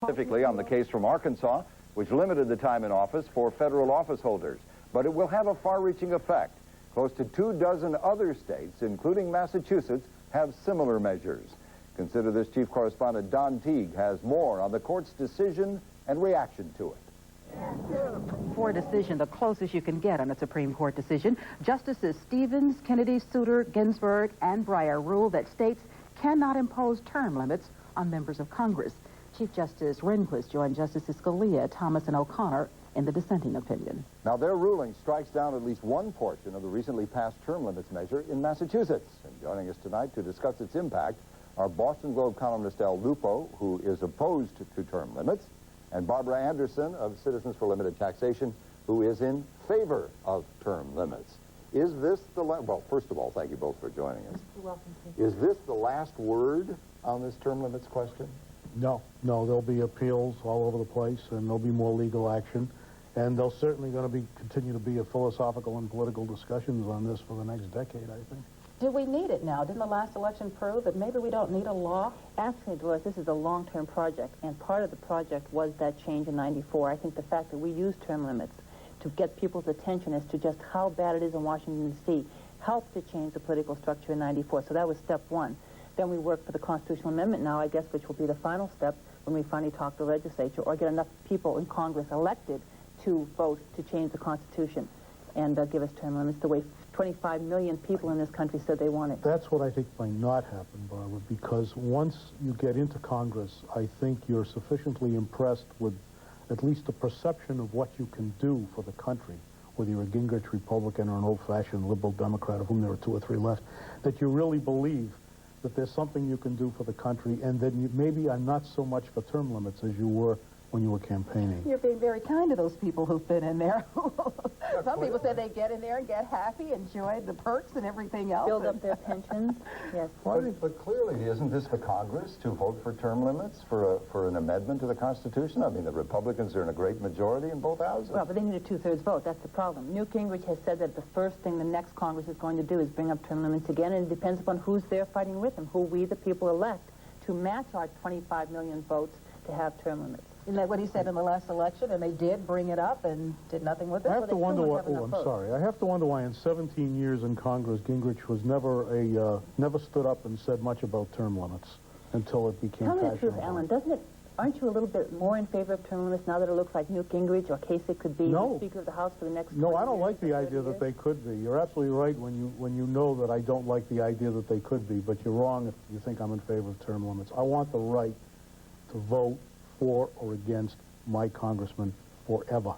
Specifically on the case from Arkansas, which limited the time in office for federal office holders. But it will have a far-reaching effect. Close to 24 other states, including Massachusetts, have similar measures. Consider this. Chief Correspondent Don Teague has more on the court's decision and reaction to it. For a decision, the closest you can get on a Supreme Court decision, Justices Stevens, Kennedy, Souter, Ginsburg, and Breyer ruled that states cannot impose term limits on members of Congress. Chief Justice Rehnquist joined Justices Scalia, Thomas, and O'Connor in the dissenting opinion. Now, their ruling strikes down at least one portion of the recently passed term limits measure in Massachusetts. And joining us tonight to discuss its impact are Boston Globe columnist Lupo, who is opposed to term limits, and Barbara Anderson of Citizens for Limited Taxation, who is in favor of term limits. Is this the well, first of all, thank you both for joining us. You're welcome. Is this the last word on this term limits question? No, there'll be appeals all over the place, and there'll be more legal action, and there's certainly going to continue to be a philosophical and political discussions on this for the next decade, I think. Do we need it now? Didn't the last election prove that maybe we don't need a law? Actually, Dolores, this is a long-term project, and part of the project was that change in '94. I think the fact that we used term limits to get people's attention as to just how bad it is in Washington, D.C. helped to change the political structure in '94, so that was step one. Then we work for the constitutional amendment now, I guess, which will be the final step when we finally talk to the legislature or get enough people in Congress elected to vote to change the Constitution and give us term limits the way 25 million people in this country said they want it. That's what I think might not happen, Barbara, because once you get into Congress, I think you're sufficiently impressed with at least the perception of what you can do for the country, whether you're a Gingrich Republican or an old-fashioned liberal Democrat, of whom there are 2 or 3 left, that you really believe that there's something you can do for the country, and then you maybe are not so much for term limits as you were when you were campaigning. You're being very kind to those people who've been in there. Some people say they get in there and get happy, enjoy the perks and everything else. Build up their pensions. Yes. But clearly, isn't this the Congress to vote for term limits for an amendment to the Constitution? I mean, the Republicans are in a great majority in both houses. Well, but they need a 2/3 vote. That's the problem. Newt Gingrich has said that the first thing the next Congress is going to do is bring up term limits again, and it depends upon who's there fighting with them, who we, the people, elect to match our 25 million votes to have term limits. Isn't that what he said in the last election? And they did bring it up and did nothing with it? I have to wonder why, I have to wonder why in 17 years in Congress, Gingrich was never stood up and said much about term limits until it became fashionable. Tell me the truth, Alan, aren't you a little bit more in favor of term limits now that it looks like Newt Gingrich or Kasich could be the Speaker of the House for the next 20 No, I don't years like the idea that they could be. You're absolutely right when you know that I don't like the idea that they could be, but you're wrong if you think I'm in favor of term limits. I want the right to vote for or against my congressman forever.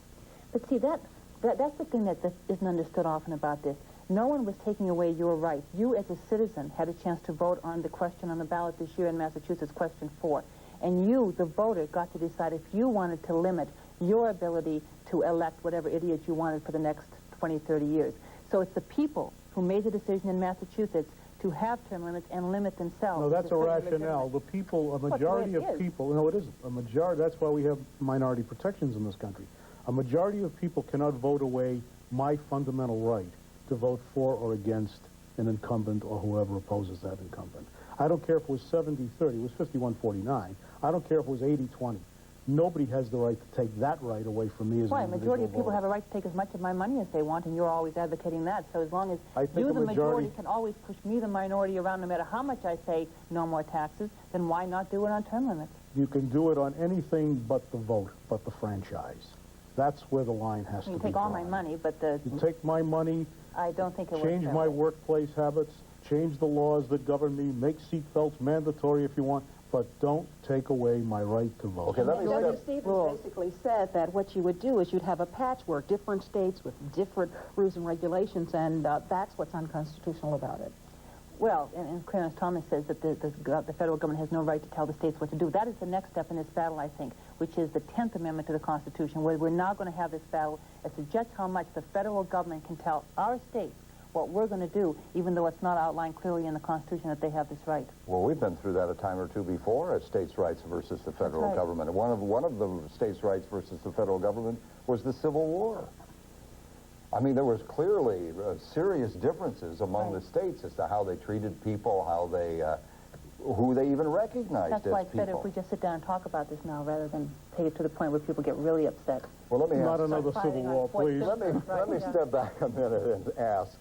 But see, that's the thing that isn't understood often about this. No one was taking away your right. You, as a citizen, had a chance to vote on the question on the ballot this year in Massachusetts, question 4. And you, the voter, got to decide if you wanted to limit your ability to elect whatever idiot you wanted for the next 20, 30 years. So it's the people who made the decision in Massachusetts to have term limits and limit themselves. No, that's a rationale. The people, a majority of people, no, it isn't. A majority, that's why we have minority protections in this country. A majority of people cannot vote away my fundamental right to vote for or against an incumbent or whoever opposes that incumbent. I don't care if it was 70-30, it was 51-49. I don't care if it was 80-20. Nobody has the right to take that right away from me as Why? an A majority of people voter. have a right to take as much of my money as they want, and you're always advocating that. So as long as you, the majority, can always push me, the minority, around no matter how much I say no more taxes, then why not do it on term limits? You can do it on anything but the vote, but the franchise. That's where the line has to be You take all my money, but You take my money, I don't think it works. change my workplace habits, change the laws that govern me, make seatbelts mandatory if you want, but don't take away my right to vote. Okay, let me Judge Stevens basically said that what you would do is you'd have a patchwork, different states with different rules and regulations, and that's what's unconstitutional about it. Well, and Clarence Thomas says that the federal government has no right to tell the states what to do. That is the next step in this battle, I think, which is the 10th Amendment to the Constitution, where we're now going to have this battle as to just how much the federal government can tell our states what we're going to do, even though it's not outlined clearly in the Constitution that they have this right. Well, we've been through that a time or two before, at states' rights versus the federal government. And one of the states' rights versus the federal government was the Civil War. I mean, there was clearly serious differences among the states as to how they treated people, how they who they even recognized as That's why people. it's better if we just sit down and talk about this now rather than take it to the point where people get really upset. Well, let me Not ask, another civil war, please. let me step back a minute and ask,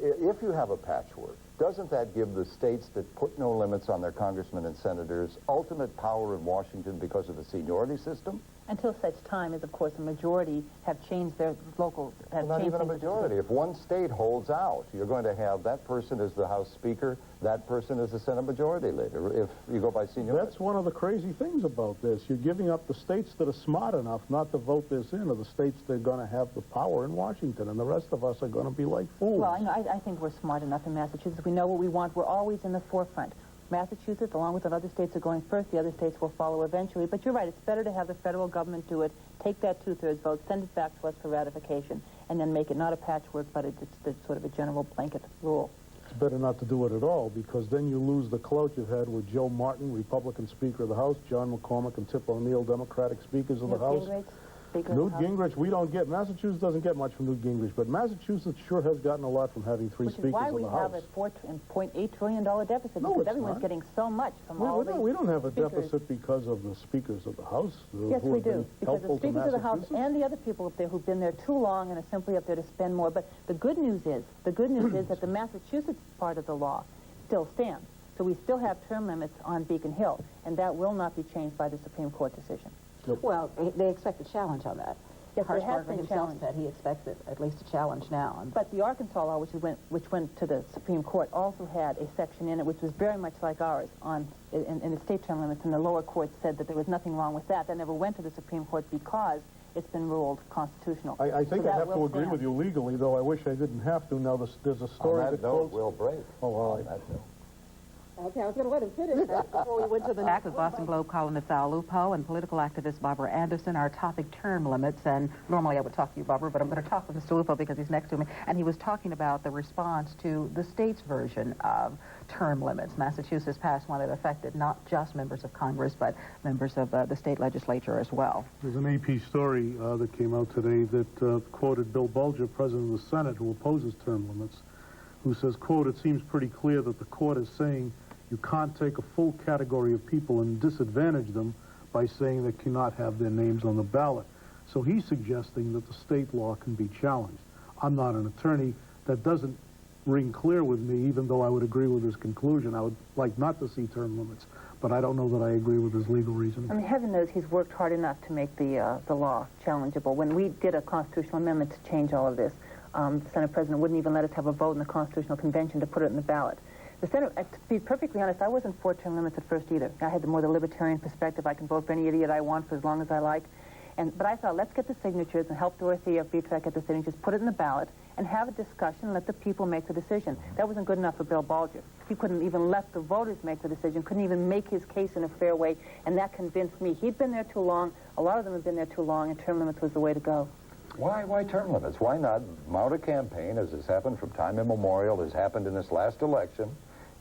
if you have a patchwork, doesn't that give the states that put no limits on their congressmen and senators ultimate power in Washington because of the seniority system? Until such time as, of course, a majority have changed their local... Not even a majority. If one state holds out, you're going to have that person as the House Speaker, that person as the Senate Majority Leader, if you go by seniority. That's one of the crazy things about this. You're giving up the states that are smart enough not to vote this in, or the states that are going to have the power in Washington, and the rest of us are going to be like fools. Well, I think we're smart enough in Massachusetts. We know what we want. We're always in the forefront. Massachusetts, along with the other states, are going first. The other states will follow eventually. But you're right. It's better to have the federal government do it, take that two-thirds vote, send it back to us for ratification, and then make it not a patchwork, but it's sort of a general blanket rule. It's better not to do it at all, because then you lose the clout you've had with Joe Martin, Republican Speaker of the House, John McCormick and Tip O'Neill, Democratic Speakers of the House. Newt Gingrich, we don't get, Massachusetts doesn't get much from Newt Gingrich, but Massachusetts sure has gotten a lot from having three speakers of the House. Which is why we have a $4.8 trillion deficit, No, because it's everyone's not. getting so much from all the We don't have a speakers. deficit because of the speakers of the House. Yes, who we have been do, because the helpful to speakers of the House Massachusetts. and the other people up there who've been there too long and are simply up there to spend more. But the good news is that the Massachusetts part of the law still stands. So we still have term limits on Beacon Hill, and that will not be changed by the Supreme Court decision. Well, they expect a challenge on that. Yes, there has Harshbarger been himself challenge. said he expects at least a challenge now. But the Arkansas law, which went to the Supreme Court, also had a section in it which was very much like ours in the state term limits, and the lower court said that there was nothing wrong with that. That never went to the Supreme Court because it's been ruled constitutional. I think So I that have to will agree stand. with you legally, though I wish I didn't have to. Now, there's a story On that note, quotes... we'll break. Oh, all right. On that note. Okay, I was going to let him finish that before we went to the back with Boston Globe columnist Al Lupo and political activist Barbara Anderson. Our topic, term limits, and normally I would talk to you, Barbara, but I'm going to talk with Mr. Lupo because he's next to me, and he was talking about the response to the state's version of term limits. Massachusetts passed one that affected not just members of Congress, but members of the state legislature as well. There's an AP story that came out today that quoted Bill Bulger, President of the Senate, who opposes term limits, who says, quote, "It seems pretty clear that the court is saying you can't take a full category of people and disadvantage them by saying they cannot have their names on the ballot." So he's suggesting that the state law can be challenged. I'm not an attorney. That doesn't ring clear with me, even though I would agree with his conclusion. I would like not to see term limits, but I don't know that I agree with his legal reasoning. I mean, heaven knows he's worked hard enough to make the law challengeable. When we did a constitutional amendment to change all of this, the Senate President wouldn't even let us have a vote in the Constitutional Convention to put it in the ballot. The Senate, to be perfectly honest, I wasn't for term limits at first either. I had the more the libertarian perspective. I can vote for any idiot I want for as long as I like. But I thought, let's get the signatures and help Dorothea Beatrice get the signatures, put it in the ballot, and have a discussion and let the people make the decision. That wasn't good enough for Bill Bulger. He couldn't even let the voters make the decision, couldn't even make his case in a fair way, and that convinced me. He'd been there too long, a lot of them had been there too long, and term limits was the way to go. Why term limits? Why not mount a campaign, as has happened from time immemorial, as happened in this last election,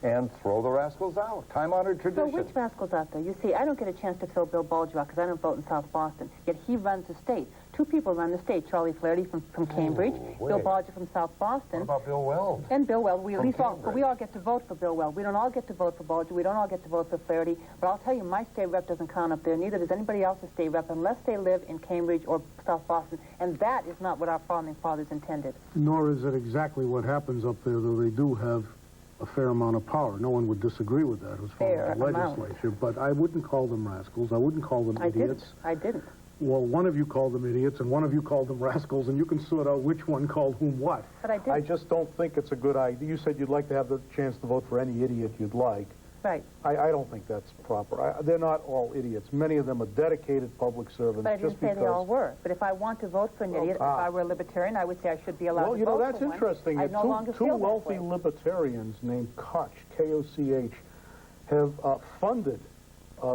and throw the rascals out? Time-honored tradition. So which rascals out there? You see, I don't get a chance to throw Bill Bulger out because I don't vote in South Boston, yet he runs the state. Two people run the state, Charlie Flaherty from Cambridge, Bill Bulger from South Boston. What about Bill Weld? And Bill Weld. We all get to vote for Bill Weld. We don't all get to vote for Bulger. We don't all get to vote for Flaherty. But I'll tell you, my state rep doesn't count up there. Neither does anybody else's state rep unless they live in Cambridge or South Boston. And that is not what our founding fathers intended. Nor is it exactly what happens up there, though they do have a fair amount of power. No one would disagree with that as far as the legislature. But I wouldn't call them rascals. I wouldn't call them idiots. I didn't. Well, one of you called them idiots, and one of you called them rascals, and you can sort out which one called whom what. But I didn't. I just don't think it's a good idea. You said you'd like to have the chance to vote for any idiot you'd like. Right. I don't think that's proper. They're not all idiots. Many of them are dedicated public servants. But I didn't say they all were. But if I want to vote for an idiot, if I were a libertarian, I would say I should be allowed to vote for one. Well, you know, that's interesting. I no longer Two feel that wealthy way. libertarians named Koch, K-O-C-H, have funded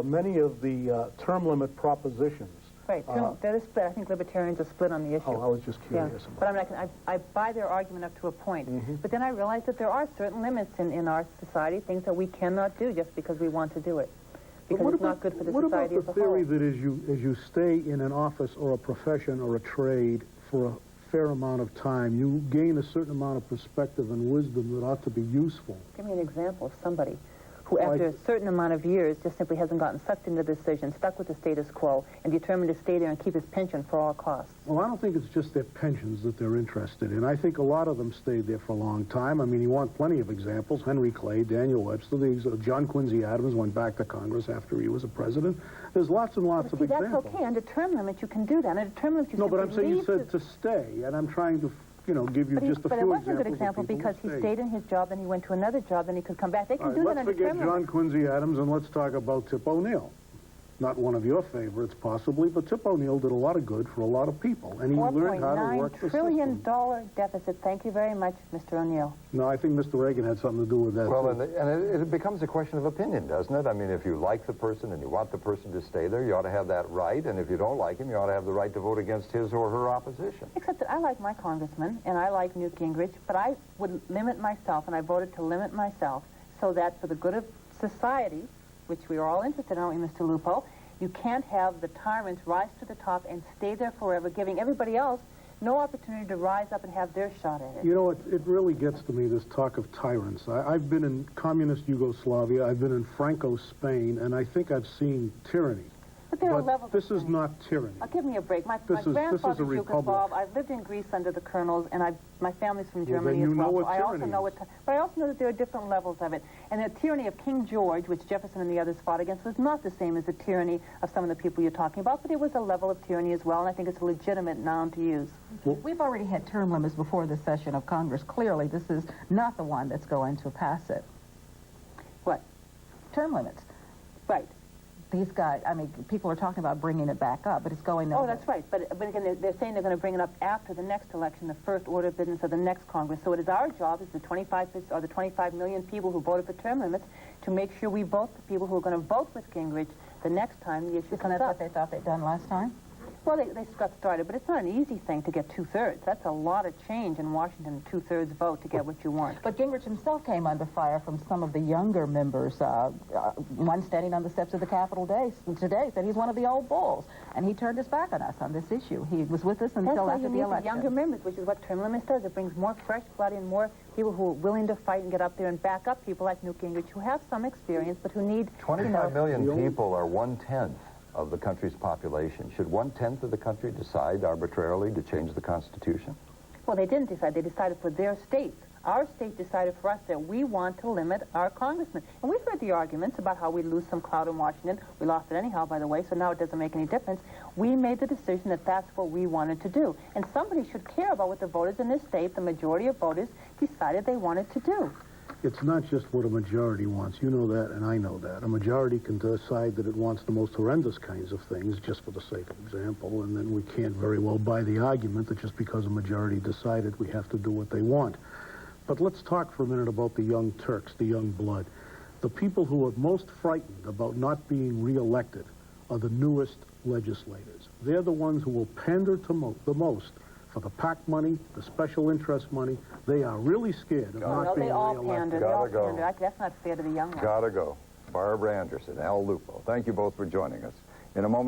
many of the term limit propositions. Right. They're split. I think libertarians are split on the issue. Oh, I was just curious about But I mean, I buy their argument up to a point. But then I realize that there are certain limits in our society, things that we cannot do just because we want to do it. Because it's not good for the society as a whole. What about the theory that as you stay in an office or a profession or a trade for a fair amount of time, you gain a certain amount of perspective and wisdom that ought to be useful? Give me an example of somebody who after a certain amount of years just simply hasn't gotten sucked into the decision, stuck with the status quo, and determined to stay there and keep his pension for all costs? Well, I don't think it's just their pensions that they're interested in. I think a lot of them stayed there for a long time. I mean, you want plenty of examples. Henry Clay, Daniel Webster, John Quincy Adams went back to Congress after he was a president. There's lots and lots of examples. That's okay. Under term limits, you can do that. Under term limits, you No, but I'm saying you leave said to stay, and I'm trying to, you know, give you just a few examples. But it wasn't a good example because he stayed in his job, then he went to another job, then he could come back. They can do that under term limits. Let's forget John Quincy Adams and let's talk about Tip O'Neill. Not one of your favorites, possibly, but Tip O'Neill did a lot of good for a lot of people, and he learned how to work the system. $4.9 trillion deficit. Thank you very much, Mr. O'Neill. No, I think Mr. Reagan had something to do with that. Well, and it becomes a question of opinion, doesn't it? I mean, if you like the person and you want the person to stay there, you ought to have that right, and if you don't like him, you ought to have the right to vote against his or her opposition. Except that I like my congressman, and I like Newt Gingrich, but I would limit myself, and I voted to limit myself, so that for the good of society, which we are all interested in, aren't we, Mr. Lupo, you can't have the tyrants rise to the top and stay there forever, giving everybody else no opportunity to rise up and have their shot at it. You know, it really gets to me, this talk of tyrants. I've been in communist Yugoslavia, I've been in Franco's Spain, and I think I've seen tyranny. But there are levels this is not tyranny. Give me a break. My grandfather's Yugoslav. I've lived in Greece under the colonels, and my family's from Germany as well. So I also know but I also know that there are different levels of it. And the tyranny of King George, which Jefferson and the others fought against, was not the same as the tyranny of some of the people you're talking about, but it was a level of tyranny as well, and I think it's a legitimate noun to use. We've already had term limits before this session of Congress. Clearly, this is not the one that's going to pass it. What? Term limits. Right. These guys, I mean, people are talking about bringing it back up, but it's going nowhere. Oh, that's right. But again, they're saying they're going to bring it up after the next election, the first order of business of the next Congress. So it is our job, as the 25 million people who voted for term limits, to make sure we vote the people who are going to vote with Gingrich the next time the issue comes up. Isn't that what they thought they'd done last time? Well, they got started, but it's not an easy thing to get 2/3. That's a lot of change in Washington, 2/3 vote to get what you want. But Gingrich himself came under fire from some of the younger members. One standing on the steps of the Capitol today said he's one of the old bulls, and he turned his back on us on this issue. He was with us until after the election. Younger members, which is what term limits does. It brings more fresh blood in, more people who are willing to fight and get up there and back up people like Newt Gingrich, who have some experience, but who need 25 million people are 1/10 of the country's population. Should 1/10 of the country decide arbitrarily to change the Constitution? Well, they didn't decide. They decided for their states. Our state decided for us that we want to limit our congressmen. And we've heard the arguments about how we lose some clout in Washington. We lost it anyhow, by the way, so now it doesn't make any difference. We made the decision that that's what we wanted to do. And somebody should care about what the voters in this state, the majority of voters, decided they wanted to do. It's not just what a majority wants. You know that, and I know that. A majority can decide that it wants the most horrendous kinds of things, just for the sake of example, and then we can't very well buy the argument that just because a majority decided we have to do what they want. But let's talk for a minute about the young Turks, the young blood. The people who are most frightened about not being reelected are the newest legislators. They're the ones who will pander to the most for the PAC money, the special interest money. They are really scared of not being reelected. Gotta go. That's not fair to the young ones. Gotta go. Barbara Anderson, Al Lupo. Thank you both for joining us. In a moment.